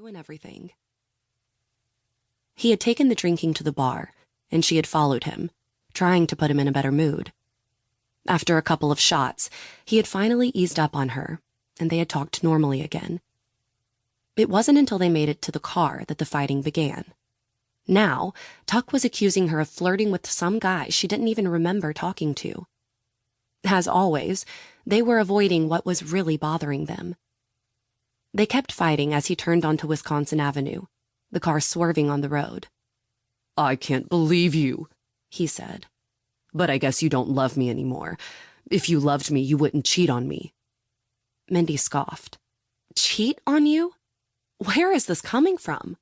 ruin everything. He had taken the drinking to the bar, and she had followed him, trying to put him in a better mood. After a couple of shots, he had finally eased up on her, and they had talked normally again. It wasn't until they made it to the car that the fighting began. Now, Tuck was accusing her of flirting with some guy she didn't even remember talking to. As always, they were avoiding what was really bothering them. They kept fighting as he turned onto Wisconsin Avenue, the car swerving on the road. "I can't believe you," he said. "But I guess you don't love me anymore. If you loved me, you wouldn't cheat on me." Mindy scoffed. Cheat on you? Where is this coming from?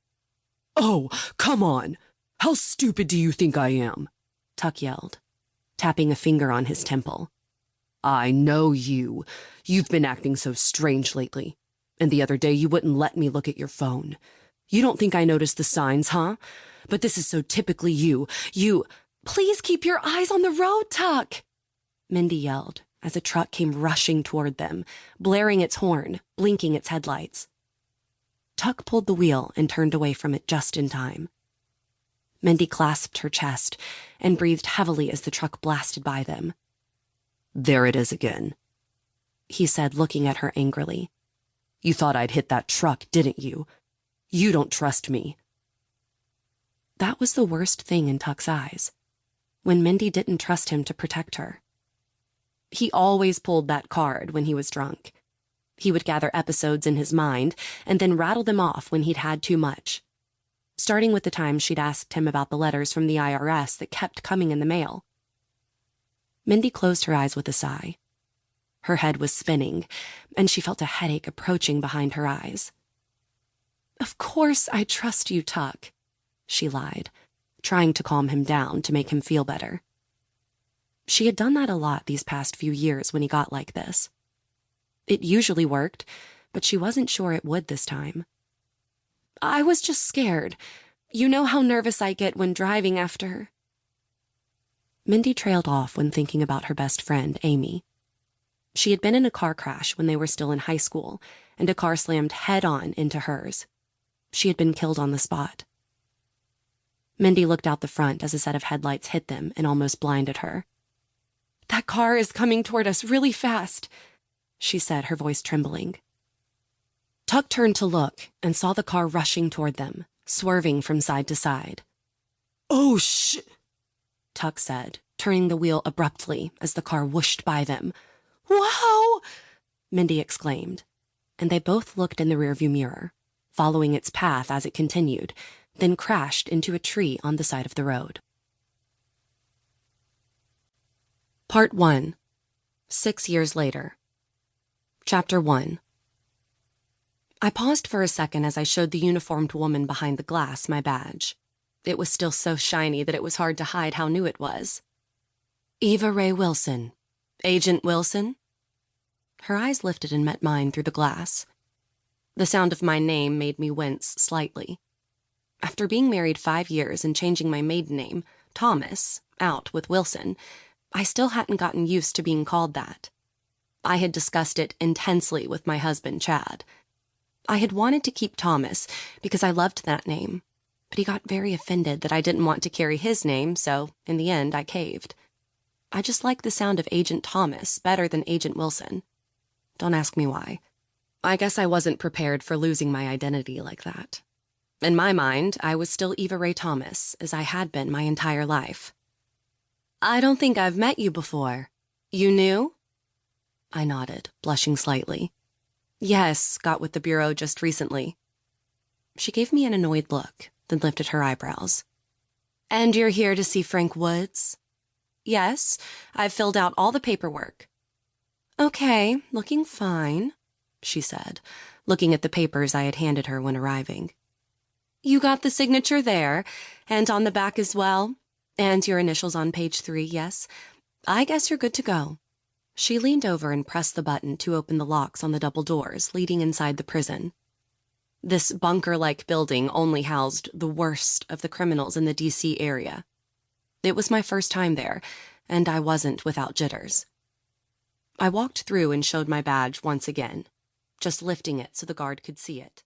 "Oh, come on! How stupid do you think I am?" Tuck yelled, tapping a finger on his temple. "I know you. You've been acting so strange lately. And the other day you wouldn't let me look at your phone. You don't think I noticed the signs, huh? But this is so typically you. Please keep your eyes on the road, Tuck!" Mindy yelled as a truck came rushing toward them, blaring its horn, blinking its headlights. Tuck pulled the wheel and turned away from it just in time. Mindy clasped her chest and breathed heavily as the truck blasted by them. "There it is again," he said, looking at her angrily. "You thought I'd hit that truck, didn't you? You don't trust me." That was the worst thing in Tuck's eyes, when Mindy didn't trust him to protect her. He always pulled that card when he was drunk. He would gather episodes in his mind and then rattle them off when he'd had too much, starting with the time she'd asked him about the letters from the IRS that kept coming in the mail. Mindy closed her eyes with a sigh. Her head was spinning, and she felt a headache approaching behind her eyes. "Of course I trust you, Tuck," she lied, trying to calm him down to make him feel better. She had done that a lot these past few years when he got like this. It usually worked, but she wasn't sure it would this time. "I was just scared. You know how nervous I get when driving after." Mindy trailed off when thinking about her best friend, Amy. She had been in a car crash when they were still in high school, and a car slammed head-on into hers. She had been killed on the spot. Mindy looked out the front as a set of headlights hit them and almost blinded her. "That car is coming toward us really fast," she said, her voice trembling. Tuck turned to look and saw the car rushing toward them, swerving from side to side. "Oh, Tuck said, turning the wheel abruptly as the car whooshed by them. "Wow!" Mindy exclaimed, and they both looked in the rearview mirror, following its path as it continued, then crashed into a tree on the side of the road. Part 1. 6 years later. Chapter 1. I paused for a second as I showed the uniformed woman behind the glass my badge. It was still so shiny that it was hard to hide how new it was. "Eva Rae Wilson. Agent Wilson?" Her eyes lifted and met mine through the glass. The sound of my name made me wince slightly. After being married 5 years and changing my maiden name, Thomas, out with Wilson, I still hadn't gotten used to being called that. I had discussed it intensely with my husband, Chad. I had wanted to keep Thomas because I loved that name, but he got very offended that I didn't want to carry his name, so in the end I caved. I just liked the sound of Agent Thomas better than Agent Wilson. Don't ask me why. I guess I wasn't prepared for losing my identity like that. In my mind, I was still Eva Rae Thomas, as I had been my entire life. "I don't think I've met you before. You new?" I nodded, blushing slightly. "Yes, got with the Bureau just recently." She gave me an annoyed look, then lifted her eyebrows. "And you're here to see Frank Woods?" "Yes, I've filled out all the paperwork." "Okay, looking fine," she said, looking at the papers I had handed her when arriving. "You got the signature there, and on the back as well, and your initials on page 3, yes? I guess you're good to go." She leaned over and pressed the button to open the locks on the double doors leading inside the prison. This bunker-like building only housed the worst of the criminals in the D.C. area. It was my first time there, and I wasn't without jitters. I walked through and showed my badge once again, just lifting it so the guard could see it.